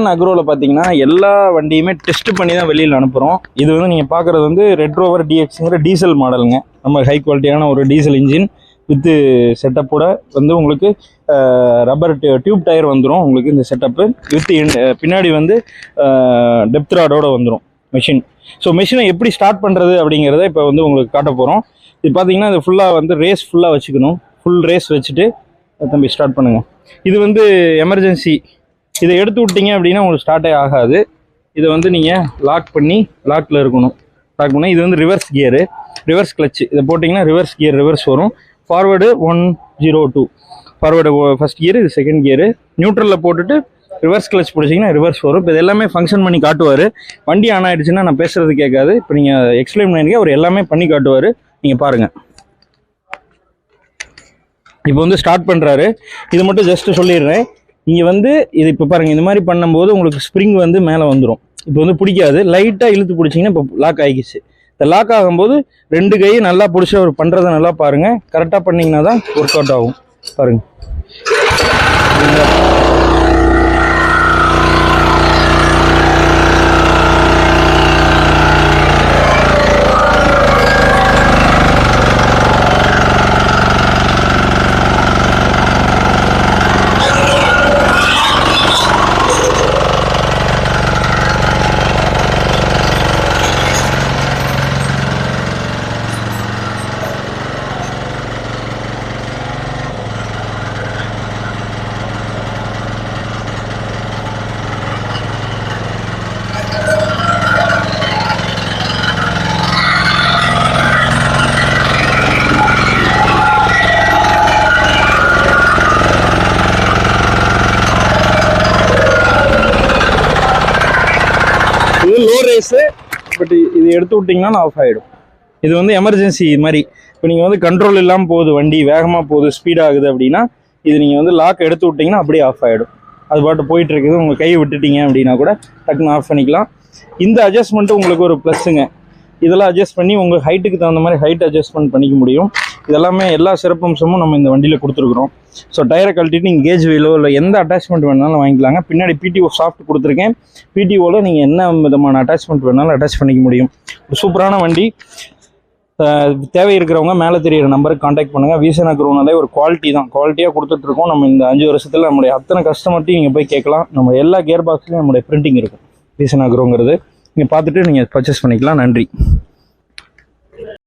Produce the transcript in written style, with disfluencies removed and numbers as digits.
அக்ரோவில் பார்த்தீங்கன்னா எல்லா வண்டியுமே டெஸ்ட் பண்ணி தான் வெளியில் அனுப்புகிறோம். இது வந்து நீங்கள் பார்க்குறது வந்து ரெட் ரோவர் டிஎக்ஸுங்கிற டீசல் மாடலுங்க. நம்ம ஹை குவாலிட்டியான ஒரு டீசல் இன்ஜின் வித்து செட்டப்போட வந்து உங்களுக்கு ரப்பர் டியூப் டயர் வந்துடும். உங்களுக்கு இந்த செட்டப்பு வித்து பின்னாடி வந்து டெப்த் ராடோடு வந்துடும் மெஷின். ஸோ மெஷினை எப்படி ஸ்டார்ட் பண்ணுறது அப்படிங்கிறத இப்போ வந்து உங்களுக்கு காட்ட போகிறோம். இது பார்த்தீங்கன்னா இது ஃபுல்லாக வந்து ரேஸ் ஃபுல்லாக வச்சுக்கணும். ஃபுல் ரேஸ் வச்சுட்டு தம்பி ஸ்டார்ட் பண்ணுங்கள். இது வந்து எமர்ஜென்சி. இதை எடுத்து விட்டீங்க அப்படின்னா உங்களுக்கு ஸ்டார்ட்டே ஆகாது. இதை வந்து நீங்கள் லாக் பண்ணி லாக்கில் இருக்கணும். லாக் பண்ணால் இது வந்து ரிவர்ஸ் கியரு, ரிவர்ஸ் கிளச்சு. இதை போட்டிங்கன்னா ரிவர்ஸ் கியர் ரிவர்ஸ் வரும். ஃபார்வேர்டு 102 ஃபார்வேர்டு ஃபஸ்ட் கியரு, இது செகண்ட் கியரு. நியூட்ரலில் போட்டுட்டு ரிவர்ஸ் கிளச் பிடிச்சிங்கன்னா ரிவர்ஸ் வரும். இப்போ இது எல்லாமே ஃபங்க்ஷன் பண்ணி காட்டுவார். வண்டி ஆன் ஆகிடுச்சுன்னா நான் பேசுகிறது கேட்காது. இப்போ நீங்கள் எக்ஸ்பிளைன் பண்ணியிருக்கேன், அவர் எல்லாமே பண்ணி காட்டுவார். நீங்கள் பாருங்கள். இப்போ வந்து ஸ்டார்ட் பண்ணுறாரு. இது மட்டும் ஜஸ்ட்டு சொல்லிடுறேன். இங்கே வந்து இது இப்போ பாருங்கள், இந்த மாதிரி பண்ணும்போது உங்களுக்கு ஸ்ப்ரிங் வந்து மேலே வந்துடும். இப்போ வந்து பிடிக்காது. லைட்டாக இழுத்து பிடிச்சிங்கன்னா இப்போ லாக் ஆகிடுச்சு. இந்த லாக் ஆகும்போது 2 கையும் நல்லா பிடிச்சி அவர் பண்ணுறதை நல்லா பாருங்கள். கரெக்டாக பண்ணிங்கன்னா தான் ஒர்க் அவுட் ஆகும். பாருங்கள். லோ ரேஸு, பட் இது எடுத்து விட்டிங்கன்னா ஆஃப் ஆகிடும். இது வந்து எமர்ஜென்சி மாதிரி. இப்போ நீங்கள் வந்து கண்ட்ரோல் இல்லாமல் போகுது, வண்டி வேகமாக போகுது, ஸ்பீடாகுது அப்படின்னா இது நீங்கள் வந்து லாக் எடுத்து விட்டிங்கன்னா அப்படியே ஆஃப் ஆகிடும். அது பாட்டு போயிட்டுருக்குது. உங்கள் கையை விட்டுட்டீங்க அப்படின்னா கூட டக்குன்னு ஆஃப் பண்ணிக்கலாம். இந்த அட்ஜஸ்ட்மெண்ட்டு உங்களுக்கு ஒரு ப்ளஸ்ஸுங்க. இதெல்லாம் அட்ஜஸ்ட் பண்ணி உங்கள் ஹைட்டுக்கு தகுந்த மாதிரி ஹைட் அட்ஜஸ்ட்மெண்ட் பண்ணிக்க முடியும். இதெல்லாமே எல்லா சிறப்பம்சமும் நம்ம இந்த வண்டியில் கொடுத்துருக்குறோம். ஸோ டயரை கழட்டிட்டு நீங்கள் கேஜ் வீலோ இல்லை எந்த அட்டாச்மெண்ட் வேணாலும் வாங்கிக்கலாங்க. பின்னாடி பிடிஓ சாஃப்ட் கொடுத்துருக்கேன். பிடிஓவில் நீங்கள் என்ன விதமான அட்டாச்மெண்ட் வேணாலும் அட்டாச் பண்ணிக்க முடியும். ஒரு சூப்பரான வண்டி. தேவை இருக்கிறவங்க மேலே தெரியிற நம்பருக்கு காண்டாக்ட் பண்ணுங்கள். வீசன் அக்ரோனாலே ஒரு குவாலிட்டி தான், குவாலிட்டியாக கொடுத்துட்ருக்கோம். நம்ம இந்த 5 வருஷத்தில் நம்முடைய அத்தனை கஸ்டமர்ட்டையும் நீங்கள் போய் கேட்கலாம். நம்ம எல்லா கியர் பாக்ஸ்லையும் நம்முடைய பிரிண்டிங் இருக்கும். வீசன் அக்ரோங்கிறது நீங்கள் பார்த்துட்டு நீங்கள் பர்ச்சேஸ் பண்ணிக்கலாம். நன்றி.